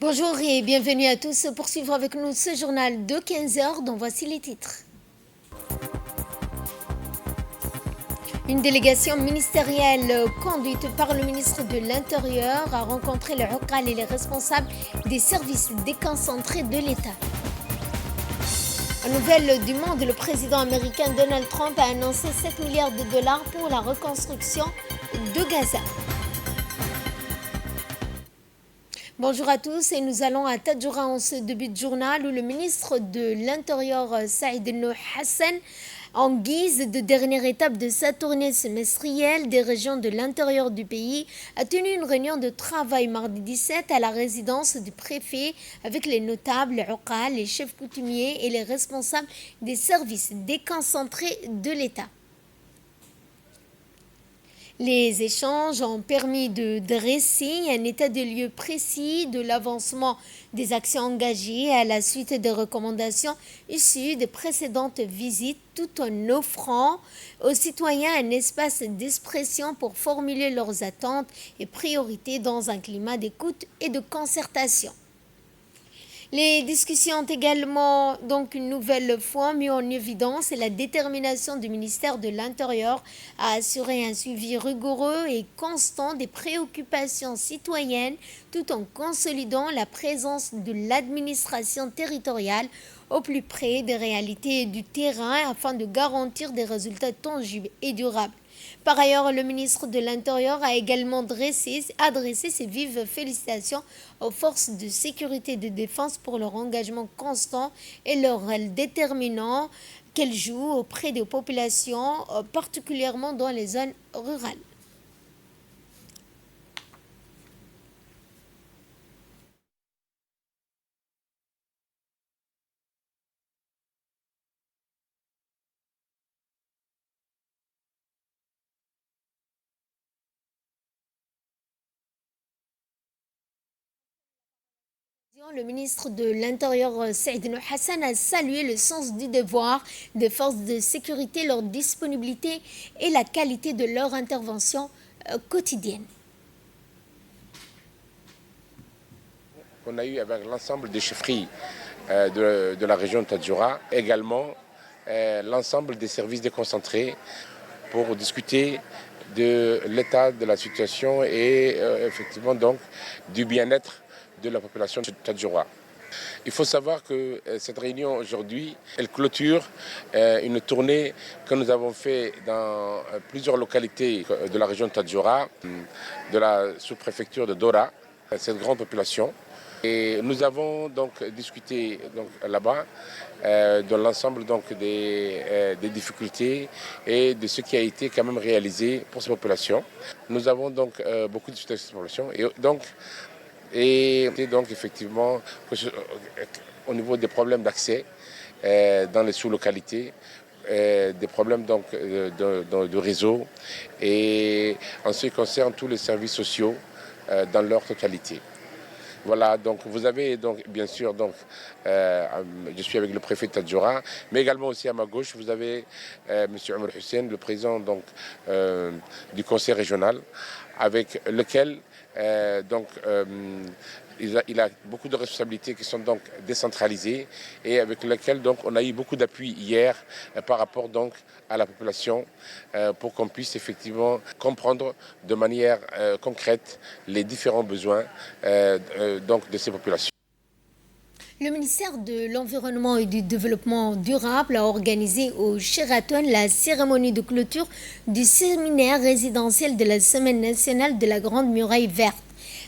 Bonjour et bienvenue à tous pour suivre avec nous ce journal de 15 heures dont voici les titres. Une délégation ministérielle conduite par le ministre de l'Intérieur a rencontré le Uqal et les responsables des services déconcentrés de l'État. En nouvelle du monde, le président américain Donald Trump a annoncé 7 milliards de dollars pour la reconstruction de Gaza. Bonjour à tous et nous allons à Tadjoura en ce début de journal où le ministre de l'Intérieur Saïd El Hassan, en guise de dernière étape de sa tournée semestrielle des régions de l'intérieur du pays, a tenu une réunion de travail mardi 17 à la résidence du préfet avec les notables, les Uqal, les chefs coutumiers et les responsables des services déconcentrés de l'État. Les échanges ont permis de dresser un état des lieux précis de l'avancement des actions engagées à la suite des recommandations issues des précédentes visites, tout en offrant aux citoyens un espace d'expression pour formuler leurs attentes et priorités dans un climat d'écoute et de concertation. Les discussions ont également donc une nouvelle fois mis en évidence la détermination du ministère de l'Intérieur à assurer un suivi rigoureux et constant des préoccupations citoyennes tout en consolidant la présence de l'administration territoriale au plus près des réalités du terrain afin de garantir des résultats tangibles et durables. Par ailleurs, le ministre de l'Intérieur a également adressé ses vives félicitations aux forces de sécurité et de défense pour leur engagement constant et leur rôle déterminant qu'elles jouent auprès des populations, particulièrement dans les zones rurales. Le ministre de l'Intérieur Saïd El Hassan a salué le sens du devoir des forces de sécurité, leur disponibilité et la qualité de leur intervention quotidienne. On a eu avec l'ensemble des chefferies de la région de Tadjoura, également l'ensemble des services déconcentrés pour discuter de l'état de la situation et effectivement donc du bien-être de la population de Tadjoura. Il faut savoir que cette réunion aujourd'hui, elle clôture une tournée que nous avons faite dans plusieurs localités de la région de Tadjoura, de la sous-préfecture de Dora, cette grande population. Et nous avons donc discuté là-bas de l'ensemble des difficultés et de ce qui a été quand même réalisé pour ces populations. Nous avons donc beaucoup discuté avec ces populations et donc effectivement au niveau des problèmes d'accès dans les sous-localités, des problèmes donc de réseau et en ce qui concerne tous les services sociaux dans leur totalité. Voilà, donc vous avez donc bien sûr je suis avec le préfet de Tadjoura, mais également aussi à ma gauche vous avez M. Omar Hussein, le président du conseil régional, avec lequel il a beaucoup de responsabilités qui sont donc décentralisées et avec lesquelles donc on a eu beaucoup d'appui hier par rapport donc à la population pour qu'on puisse effectivement comprendre de manière concrète les différents besoins de ces populations. Le ministère de l'Environnement et du Développement durable a organisé au Sheraton la cérémonie de clôture du séminaire résidentiel de la Semaine nationale de la Grande Muraille Verte.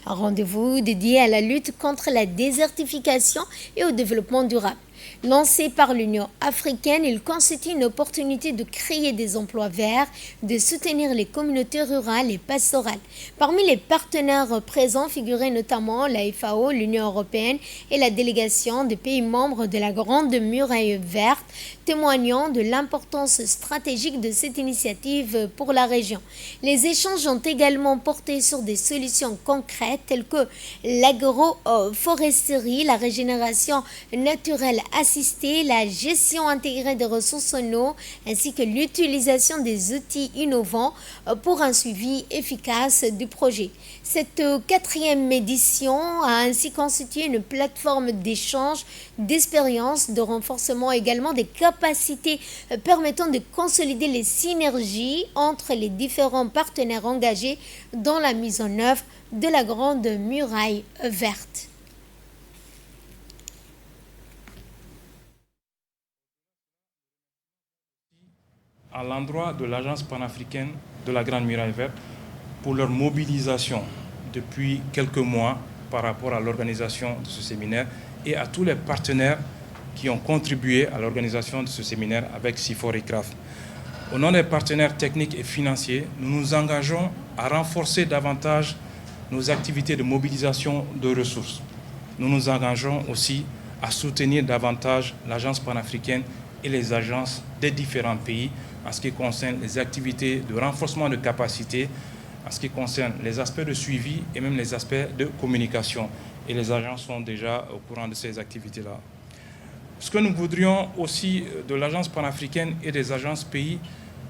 Un rendez-vous dédié à la lutte contre la désertification et au développement durable. Lancé par l'Union africaine, il constitue une opportunité de créer des emplois verts, de soutenir les communautés rurales et pastorales. Parmi les partenaires présents figuraient notamment la FAO, l'Union européenne et la délégation des pays membres de la Grande Muraille Verte, témoignant de l'importance stratégique de cette initiative pour la région. Les échanges ont également porté sur des solutions concrètes telles que l'agroforesterie, la régénération naturelle assistée, la gestion intégrée des ressources en eau, ainsi que l'utilisation des outils innovants pour un suivi efficace du projet. Cette quatrième édition a ainsi constitué une plateforme d'échange, d'expériences, de renforcement également des capacités permettant de consolider les synergies entre les différents partenaires engagés dans la mise en œuvre de la Grande Muraille verte. À l'endroit de l'Agence panafricaine de la Grande Muraille verte pour leur mobilisation depuis quelques mois par rapport à l'organisation de ce séminaire et à tous les partenaires qui ont contribué à l'organisation de ce séminaire avec CIFOR et CRAF. Au nom des partenaires techniques et financiers, nous nous engageons à renforcer davantage nos activités de mobilisation de ressources. Nous nous engageons aussi à soutenir davantage l'Agence panafricaine et les agences des différents pays en ce qui concerne les activités de renforcement de capacité, en ce qui concerne les aspects de suivi et même les aspects de communication. Et les agences sont déjà au courant de ces activités-là. Ce que nous voudrions aussi de l'Agence panafricaine et des agences pays,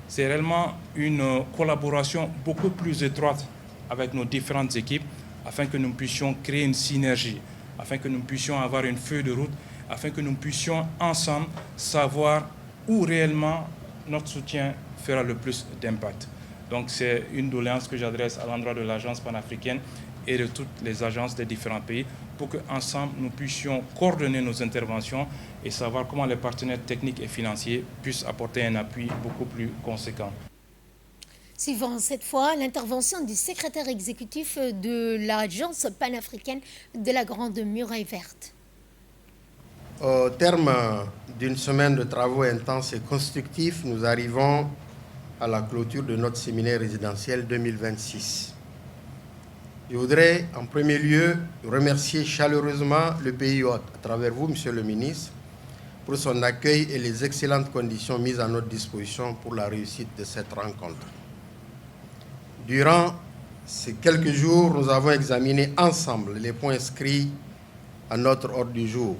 c'est réellement une collaboration beaucoup plus étroite avec nos différentes équipes afin que nous puissions créer une synergie, afin que nous puissions avoir une feuille de route, afin que nous puissions ensemble savoir où réellement notre soutien fera le plus d'impact. Donc c'est une doléance que j'adresse à l'endroit de l'Agence panafricaine et de toutes les agences des différents pays pour qu'ensemble nous puissions coordonner nos interventions et savoir comment les partenaires techniques et financiers puissent apporter un appui beaucoup plus conséquent. Suivant cette fois l'intervention du secrétaire exécutif de l'Agence panafricaine de la Grande Muraille verte. Au terme d'une semaine de travaux intenses et constructifs, nous arrivons à la clôture de notre séminaire résidentiel 2026. Je voudrais en premier lieu remercier chaleureusement le pays hôte, à travers vous, Monsieur le ministre, pour son accueil et les excellentes conditions mises à notre disposition pour la réussite de cette rencontre. Durant ces quelques jours, nous avons examiné ensemble les points inscrits à notre ordre du jour.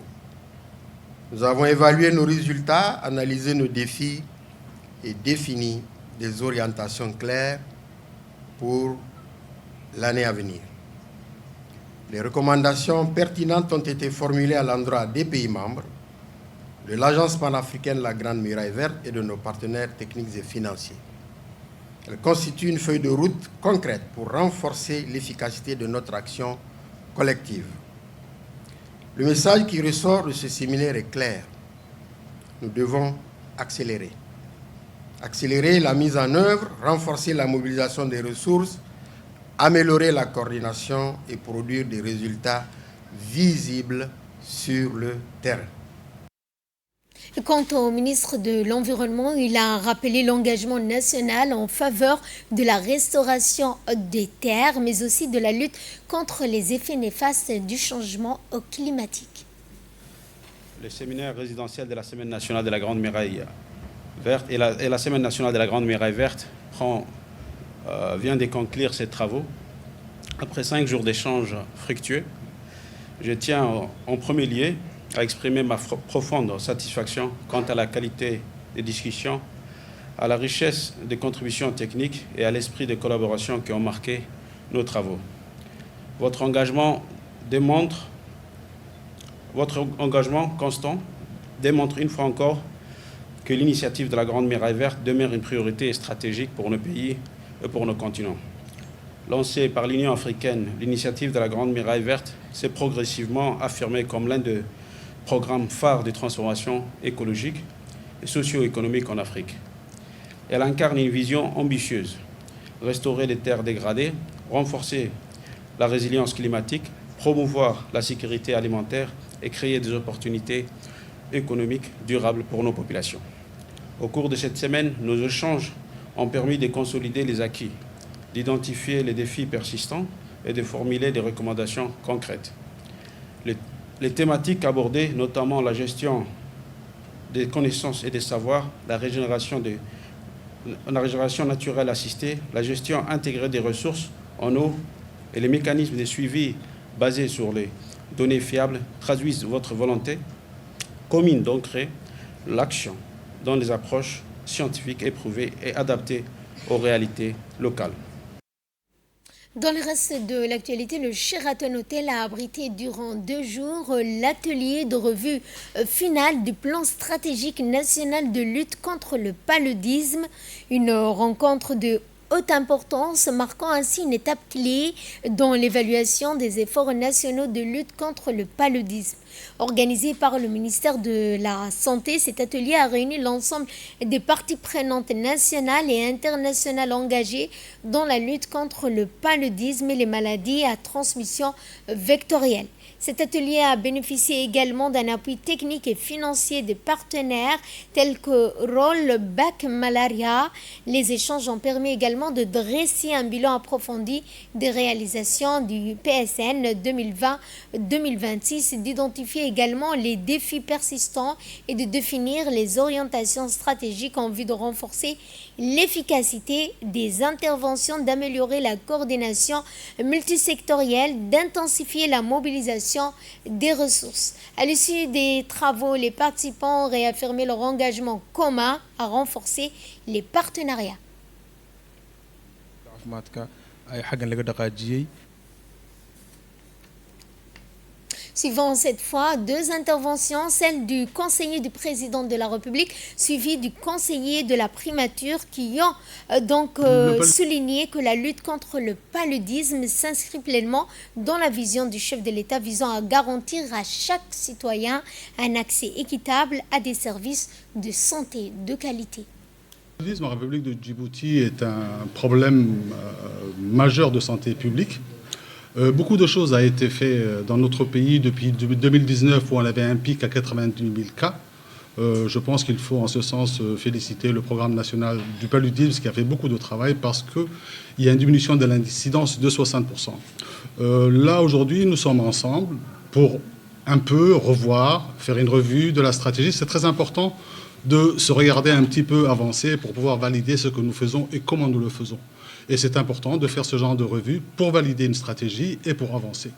Nous avons évalué nos résultats, analysé nos défis et défini des orientations claires pour l'année à venir. Les recommandations pertinentes ont été formulées à l'endroit des pays membres, de l'Agence panafricaine de la Grande Muraille verte et de nos partenaires techniques et financiers. Elles constituent une feuille de route concrète pour renforcer l'efficacité de notre action collective. Le message qui ressort de ce séminaire est clair. Nous devons accélérer. Accélérer la mise en œuvre, renforcer la mobilisation des ressources, améliorer la coordination et produire des résultats visibles sur le terrain. Quant au ministre de l'Environnement, il a rappelé l'engagement national en faveur de la restauration des terres, mais aussi de la lutte contre les effets néfastes du changement climatique. Le séminaire résidentiel de la Semaine nationale de la Grande Muraille verte et la Semaine nationale de la Grande Muraille verte vient de conclure ses travaux. Après 5 jours d'échanges fructueux, je tiens en premier lieu à exprimer ma profonde satisfaction quant à la qualité des discussions, à la richesse des contributions techniques et à l'esprit de collaboration qui ont marqué nos travaux. Votre engagement constant démontre une fois encore que l'initiative de la Grande Muraille verte demeure une priorité stratégique pour nos pays et pour nos continents. Lancée par l'Union africaine, l'initiative de la Grande Muraille verte s'est progressivement affirmée comme l'un des programmes phares de transformation écologique et socio-économique en Afrique. Elle incarne une vision ambitieuse: restaurer les terres dégradées, renforcer la résilience climatique, promouvoir la sécurité alimentaire et créer des opportunités économiques durables pour nos populations. Au cours de cette semaine, nos échanges ont permis de consolider les acquis, d'identifier les défis persistants et de formuler des recommandations concrètes. Les thématiques abordées, notamment la gestion des connaissances et des savoirs, la régénération naturelle assistée, la gestion intégrée des ressources en eau et les mécanismes de suivi basés sur les données fiables traduisent votre volonté commune d'ancrer l'action dans des approches scientifiques éprouvées et adaptées aux réalités locales. Dans le reste de l'actualité, le Sheraton Hotel a abrité durant 2 jours l'atelier de revue finale du plan stratégique national de lutte contre le paludisme, une rencontre de haute importance marquant ainsi une étape clé dans l'évaluation des efforts nationaux de lutte contre le paludisme. Organisé par le ministère de la Santé, cet atelier a réuni l'ensemble des parties prenantes nationales et internationales engagées dans la lutte contre le paludisme et les maladies à transmission vectorielle. Cet atelier a bénéficié également d'un appui technique et financier des partenaires tels que Rollback Malaria. Les échanges ont permis également de dresser un bilan approfondi des réalisations du PSN 2020-2026, d'identifier également les défis persistants et de définir les orientations stratégiques en vue de renforcer l'efficacité des interventions, d'améliorer la coordination multisectorielle, d'intensifier la mobilisation des ressources. À l'issue des travaux, les participants ont réaffirmé leur engagement commun à renforcer les partenariats. Suivant cette fois 2 interventions, celle du conseiller du président de la République suivie du conseiller de la primature qui ont souligné que la lutte contre le paludisme s'inscrit pleinement dans la vision du chef de l'État visant à garantir à chaque citoyen un accès équitable à des services de santé de qualité. Le paludisme en République de Djibouti est un problème majeur de santé publique. Beaucoup de choses ont été faites dans notre pays depuis 2019 où on avait un pic à 90 000 cas. Je pense qu'il faut en ce sens féliciter le programme national du paludisme qui a fait beaucoup de travail parce qu'il y a une diminution de l'incidence de 60%. Là, aujourd'hui, nous sommes ensemble pour un peu revoir, faire une revue de la stratégie. C'est très important de se regarder un petit peu avancer pour pouvoir valider ce que nous faisons et comment nous le faisons. Et c'est important de faire ce genre de revue pour valider une stratégie et pour avancer.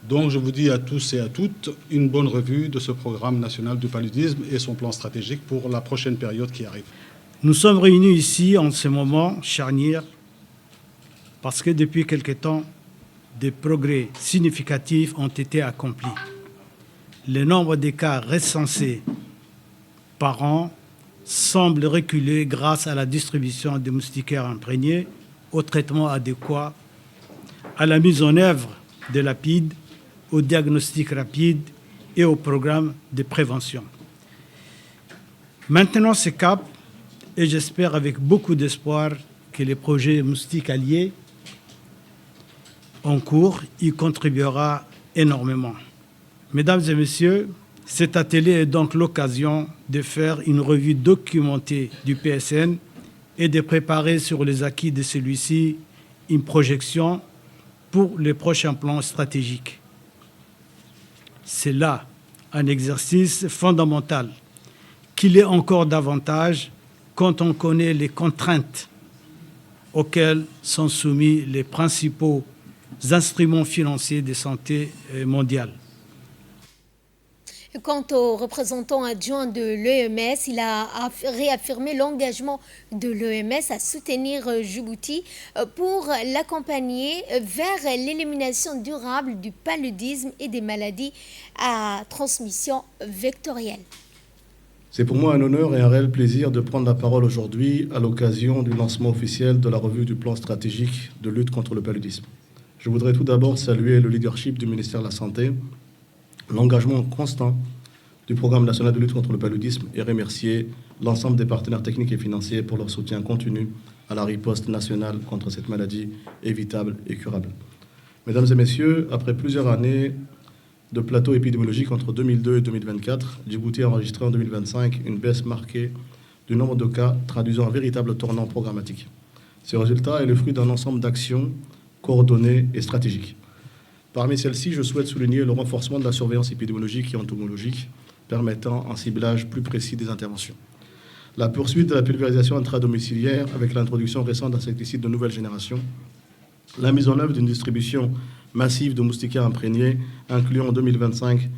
Donc je vous dis à tous et à toutes une bonne revue de ce programme national du paludisme et son plan stratégique pour la prochaine période qui arrive. Nous sommes réunis ici en ce moment charnière parce que depuis quelque temps, des progrès significatifs ont été accomplis. Le nombre de cas recensés par an semble reculer grâce à la distribution des moustiquaires imprégnés, au traitement adéquat, à la mise en œuvre de l'APID, au diagnostic rapide et au programme de prévention. Maintenant, ce cap, et j'espère avec beaucoup d'espoir que le projet Moustique Allié en cours y contribuera énormément. Mesdames et messieurs, cet atelier est donc l'occasion de faire une revue documentée du PSN et de préparer sur les acquis de celui-ci une projection pour les prochains plans stratégiques. C'est là un exercice fondamental qu'il est encore davantage quand on connaît les contraintes auxquelles sont soumis les principaux instruments financiers de santé mondiale. Quant au représentant adjoint de l'OMS, il a réaffirmé l'engagement de l'OMS à soutenir Djibouti pour l'accompagner vers l'élimination durable du paludisme et des maladies à transmission vectorielle. C'est pour moi un honneur et un réel plaisir de prendre la parole aujourd'hui à l'occasion du lancement officiel de la revue du plan stratégique de lutte contre le paludisme. Je voudrais tout d'abord saluer le leadership du ministère de la Santé, l'engagement constant du programme national de lutte contre le paludisme et remercier l'ensemble des partenaires techniques et financiers pour leur soutien continu à la riposte nationale contre cette maladie évitable et curable. Mesdames et messieurs, après plusieurs années de plateau épidémiologique entre 2002 et 2024, Djibouti a enregistré en 2025 une baisse marquée du nombre de cas traduisant un véritable tournant programmatique. Ce résultat est le fruit d'un ensemble d'actions coordonnées et stratégiques. Parmi celles-ci, je souhaite souligner le renforcement de la surveillance épidémiologique et entomologique, permettant un ciblage plus précis des interventions. La poursuite de la pulvérisation intradomiciliaire avec l'introduction récente d'insecticides de nouvelle génération, la mise en œuvre d'une distribution massive de moustiquaires imprégnés, incluant en 2025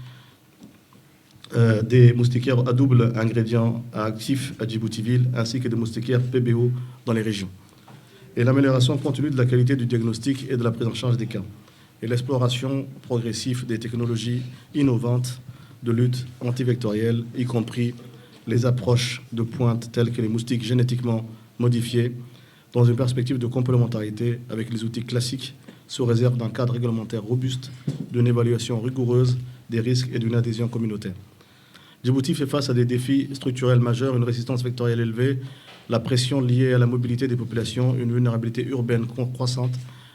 des moustiquaires à double ingrédient actif à Djibouti-Ville, ainsi que des moustiquaires PBO dans les régions. Et l'amélioration continue de la qualité du diagnostic et de la prise en charge des cas. Et l'exploration progressive des technologies innovantes de lutte antivectorielle, y compris les approches de pointe telles que les moustiques génétiquement modifiés, dans une perspective de complémentarité avec les outils classiques, sous réserve d'un cadre réglementaire robuste, d'une évaluation rigoureuse des risques et d'une adhésion communautaire. Djibouti fait face à des défis structurels majeurs, une résistance vectorielle élevée, la pression liée à la mobilité des populations, une vulnérabilité urbaine croissante,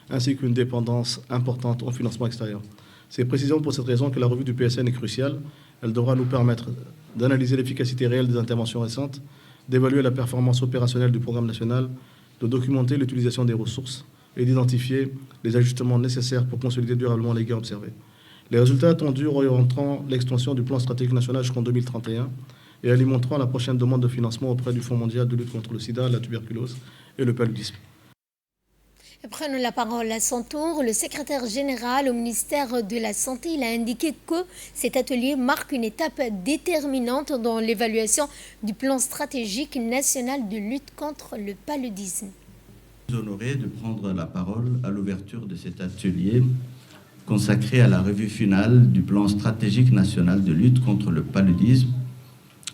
ainsi qu'une dépendance importante au financement extérieur. C'est précisément pour cette raison que la revue du PSN est cruciale. Elle devra nous permettre d'analyser l'efficacité réelle des interventions récentes, d'évaluer la performance opérationnelle du programme national, de documenter l'utilisation des ressources et d'identifier les ajustements nécessaires pour consolider durablement les gains observés. Les résultats attendus orienteront l'extension du plan stratégique national jusqu'en 2031 et alimenteront la prochaine demande de financement auprès du Fonds mondial de lutte contre le sida, la tuberculose et le paludisme. Prenons la parole à son tour. Le secrétaire général au ministère de la Santé il a indiqué que cet atelier marque une étape déterminante dans l'évaluation du plan stratégique national de lutte contre le paludisme. Je suis honoré de prendre la parole à l'ouverture de cet atelier consacré à la revue finale du plan stratégique national de lutte contre le paludisme,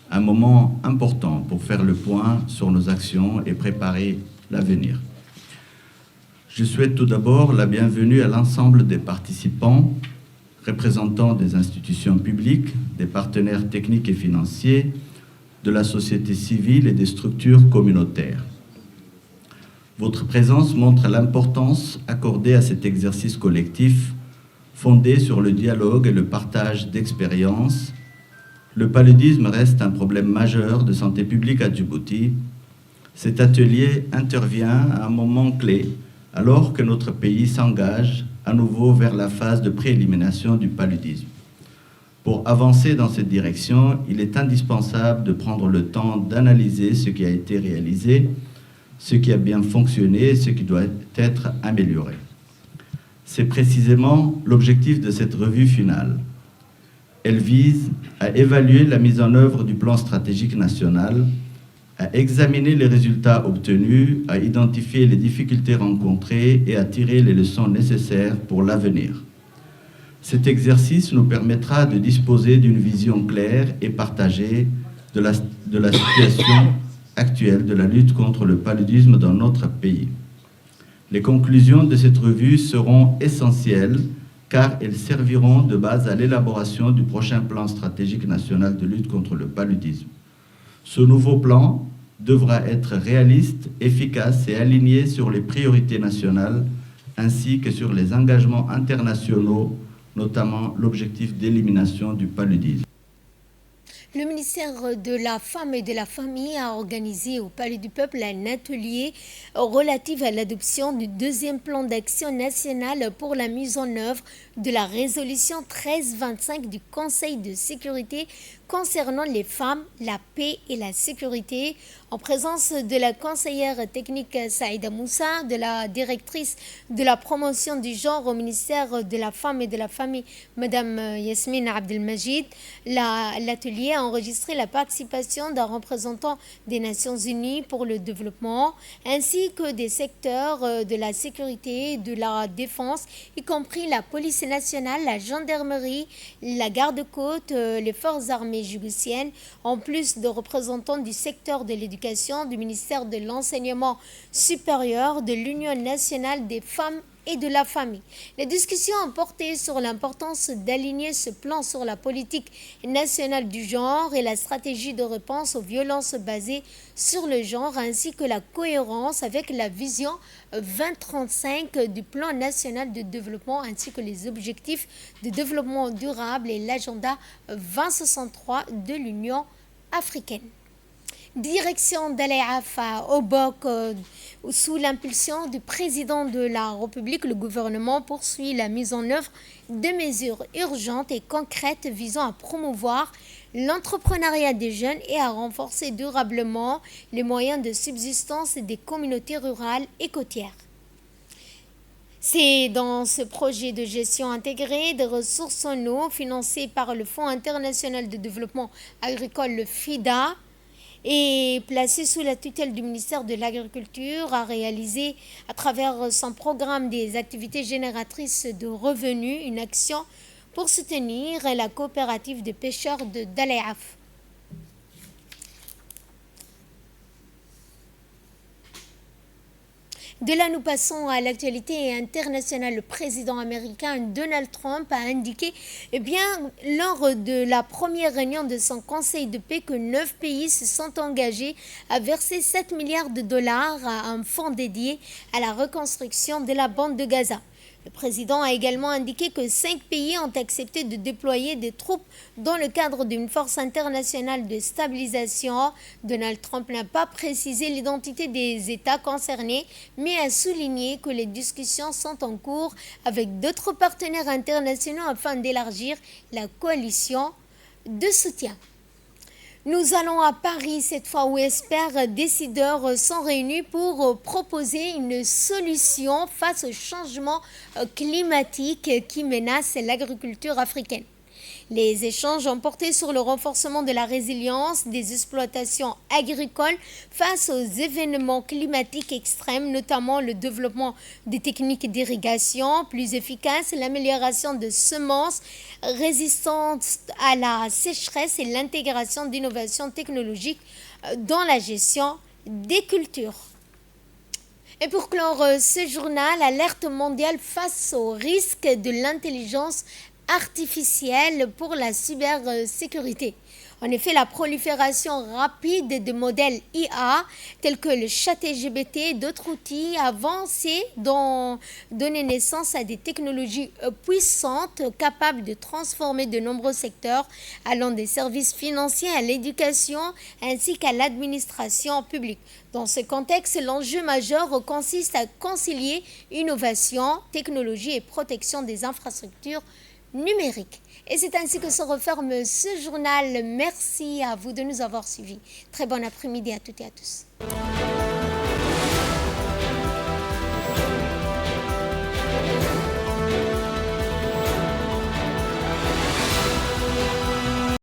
un moment important pour faire le point sur nos actions et préparer l'avenir. Je souhaite tout d'abord la bienvenue à l'ensemble des participants, représentants des institutions publiques, des partenaires techniques et financiers, de la société civile et des structures communautaires. Votre présence montre l'importance accordée à cet exercice collectif fondé sur le dialogue et le partage d'expériences. Le paludisme reste un problème majeur de santé publique à Djibouti. Cet atelier intervient à un moment clé, alors que notre pays s'engage à nouveau vers la phase de préélimination du paludisme. Pour avancer dans cette direction, il est indispensable de prendre le temps d'analyser ce qui a été réalisé, ce qui a bien fonctionné et ce qui doit être amélioré. C'est précisément l'objectif de cette revue finale. Elle vise à évaluer la mise en œuvre du plan stratégique national, à examiner les résultats obtenus, à identifier les difficultés rencontrées et à tirer les leçons nécessaires pour l'avenir. Cet exercice nous permettra de disposer d'une vision claire et partagée de la situation actuelle de la lutte contre le paludisme dans notre pays. Les conclusions de cette revue seront essentielles car elles serviront de base à l'élaboration du prochain plan stratégique national de lutte contre le paludisme. Ce nouveau plan devra être réaliste, efficace et aligné sur les priorités nationales ainsi que sur les engagements internationaux, notamment l'objectif d'élimination du paludisme. Le ministère de la Femme et de la Famille a organisé au Palais du Peuple un atelier relatif à l'adoption du deuxième plan d'action national pour la mise en œuvre de la résolution 1325 du Conseil de sécurité concernant les femmes, la paix et la sécurité, en présence de la conseillère technique Saïda Moussa, de la directrice de la promotion du genre au ministère de la Femme et de la Famille, Madame Yasmine Abdelmajid. L'atelier a enregistré la participation d'un représentant des Nations Unies pour le développement, ainsi que des secteurs de la sécurité et de la défense, y compris la police nationale, la gendarmerie, la garde-côte, les forces armées djiboutiennes, en plus de représentants du secteur de l'éducation, du ministère de l'enseignement supérieur, de l'Union nationale des femmes et de la famille. Les discussions ont porté sur l'importance d'aligner ce plan sur la politique nationale du genre et la stratégie de réponse aux violences basées sur le genre, ainsi que la cohérence avec la vision 2035 du plan national de développement, ainsi que les objectifs de développement durable et l'agenda 2063 de l'Union africaine. Direction d'Al-Afa au Bok, sous l'impulsion du président de la République, le gouvernement poursuit la mise en œuvre de mesures urgentes et concrètes visant à promouvoir l'entrepreneuriat des jeunes et à renforcer durablement les moyens de subsistance des communautés rurales et côtières. C'est dans ce projet de gestion intégrée des ressources en eau financé par le Fonds international de développement agricole, le FIDA, et placé sous la tutelle du ministère de l'Agriculture, a réalisé à travers son programme des activités génératrices de revenus une action pour soutenir la coopérative de pêcheurs de Dalayaf. De là, nous passons à l'actualité internationale. Le président américain Donald Trump a indiqué lors de la première réunion de son conseil de paix que 9 pays se sont engagés à verser 7 milliards de dollars à un fonds dédié à la reconstruction de la bande de Gaza. Le président a également indiqué que 5 pays ont accepté de déployer des troupes dans le cadre d'une force internationale de stabilisation. Donald Trump n'a pas précisé l'identité des États concernés, mais a souligné que les discussions sont en cours avec d'autres partenaires internationaux afin d'élargir la coalition de soutien. Nous allons à Paris cette fois où experts décideurs sont réunis pour proposer une solution face au changement climatique qui menace l'agriculture africaine. Les échanges ont porté sur le renforcement de la résilience des exploitations agricoles face aux événements climatiques extrêmes, notamment le développement des techniques d'irrigation plus efficaces, l'amélioration de semences résistantes à la sécheresse et l'intégration d'innovations technologiques dans la gestion des cultures. Et pour clore ce journal, alerte mondiale face au risque de l'intelligence artificielle pour la cybersécurité. En effet, la prolifération rapide de modèles IA tels que le ChatGPT et d'autres outils avancés ont donné naissance à des technologies puissantes capables de transformer de nombreux secteurs allant des services financiers à l'éducation ainsi qu'à l'administration publique. Dans ce contexte, l'enjeu majeur consiste à concilier innovation, technologie et protection des infrastructures numérique. Et c'est ainsi que se referme ce journal. Merci à vous de nous avoir suivis. Très bon après-midi à toutes et à tous.